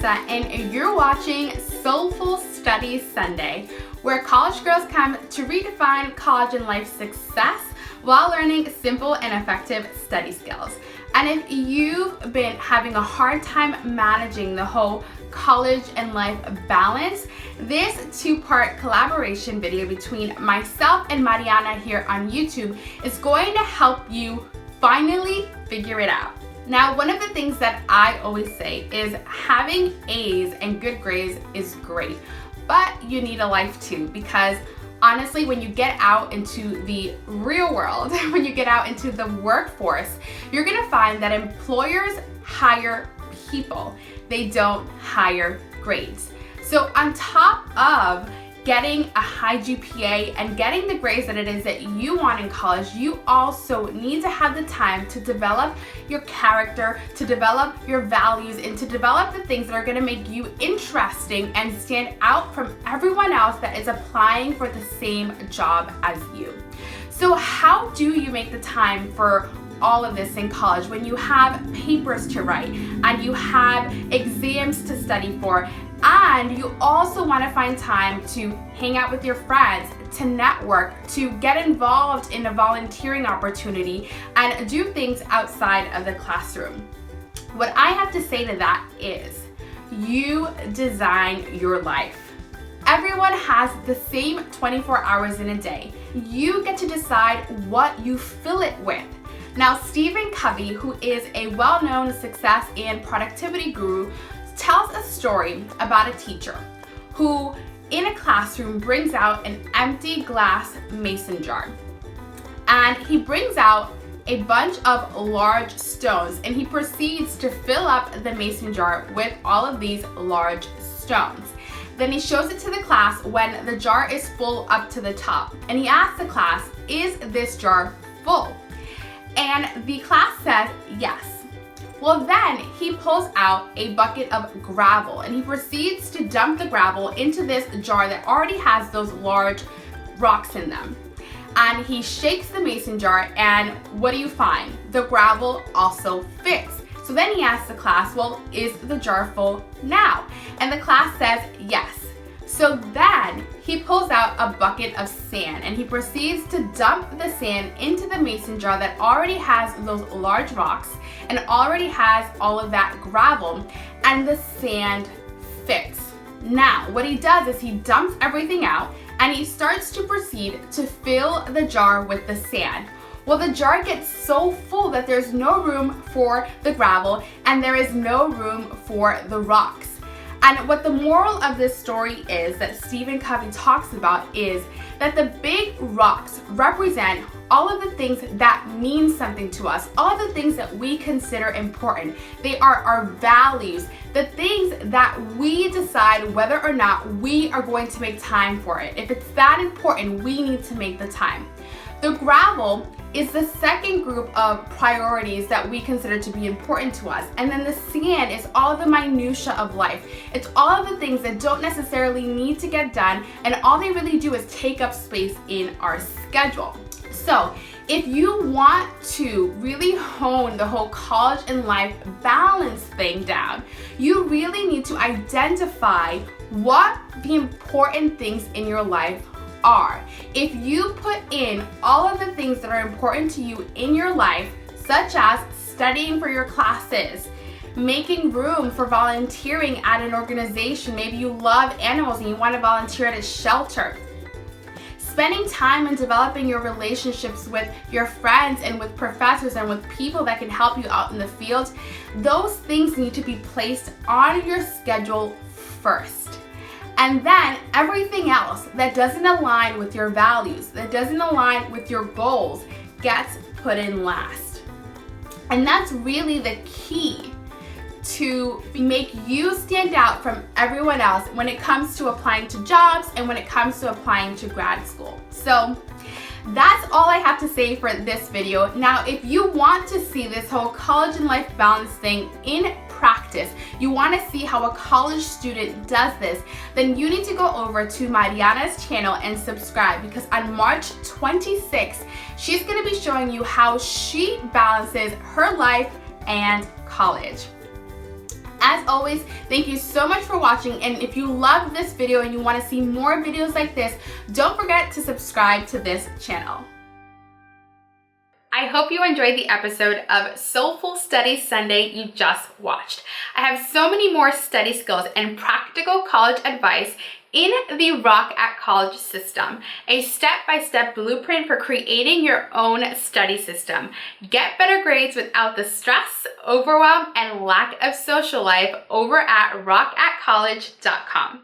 Melissa, and you're watching Soulful Studies Sunday, where college girls come to redefine college and life success while learning simple and effective study skills. And if you've been having a hard time managing the whole college and life balance, this two-part collaboration video between myself and Mariana here on YouTube is going to help you finally figure it out. Now, one of the things that I always say is having A's and good grades is great, but you need a life too, because honestly, when you get out into the real world, when you get out into the workforce, you're gonna find that employers hire people. They don't hire grades. So on top of getting a high GPA and getting the grades that it is that you want in college, you also need to have the time to develop your character, to develop your values, and to develop the things that are gonna make you interesting and stand out from everyone else that is applying for the same job as you. So how do you make the time for all of this in college when you have papers to write and you have exams to study for, and you also want to find time to hang out with your friends, to network, to get involved in a volunteering opportunity and do things outside of the classroom? What I have to say to that is you design your life. Everyone has the same 24 hours in a day. You get to decide what you fill it with. Now, Stephen Covey, who is a well-known success and productivity guru, tells a story about a teacher who, in a classroom, brings out an empty glass mason jar. And he brings out a bunch of large stones, and he proceeds to fill up the mason jar with all of these large stones. Then he shows it to the class when the jar is full up to the top. And he asks the class, "Is this jar full?" And the class says yes. Well, then he pulls out a bucket of gravel and he proceeds to dump the gravel into this jar that already has those large rocks in them. And he shakes the mason jar, and what do you find? The gravel also fits. So then he asks the class, "Well, is the jar full now?" And the class says yes. So then he pulls out a bucket of sand and he proceeds to dump the sand into the mason jar that already has those large rocks and already has all of that gravel, and the sand fits. Now, what he does is he dumps everything out and he starts to proceed to fill the jar with the sand. Well, the jar gets so full that there's no room for the gravel and there is no room for the rocks. And what the moral of this story is that Stephen Covey talks about is that the big rocks represent all of the things that mean something to us, all of the things that we consider important. They are our values, the things that we decide whether or not we are going to make time for it. If it's that important, we need to make the time. The gravel is the second group of priorities that we consider to be important to us. And then the sand is all of the minutia of life. It's all of the things that don't necessarily need to get done, and all they really do is take up space in our schedule. So if you want to really hone the whole college and life balance thing down, you really need to identify what the important things in your life are. If you put in all of the things that are important to you in your life, such as studying for your classes, making room for volunteering at an organization, maybe you love animals and you want to volunteer at a shelter, spending time in developing your relationships with your friends and with professors and with people that can help you out in the field, those things need to be placed on your schedule first. And then everything else that doesn't align with your values, that doesn't align with your goals, gets put in last. And that's really the key to make you stand out from everyone else when it comes to applying to jobs and when it comes to applying to grad school. So that's all I have to say for this video. Now, if you want to see this whole college and life balance thing in practice, you want to see how a college student does this, then you need to go over to Mariana's channel and subscribe, because on March 26th, she's going to be showing you how she balances her life and college. As always, thank you so much for watching, and if you loved this video and you want to see more videos like this, don't forget to subscribe to this channel. I hope you enjoyed the episode of Soulful Study Sunday you just watched. I have so many more study skills and practical college advice in the Rock at College system, a step-by-step blueprint for creating your own study system. Get better grades without the stress, overwhelm, and lack of social life over at rockatcollege.com.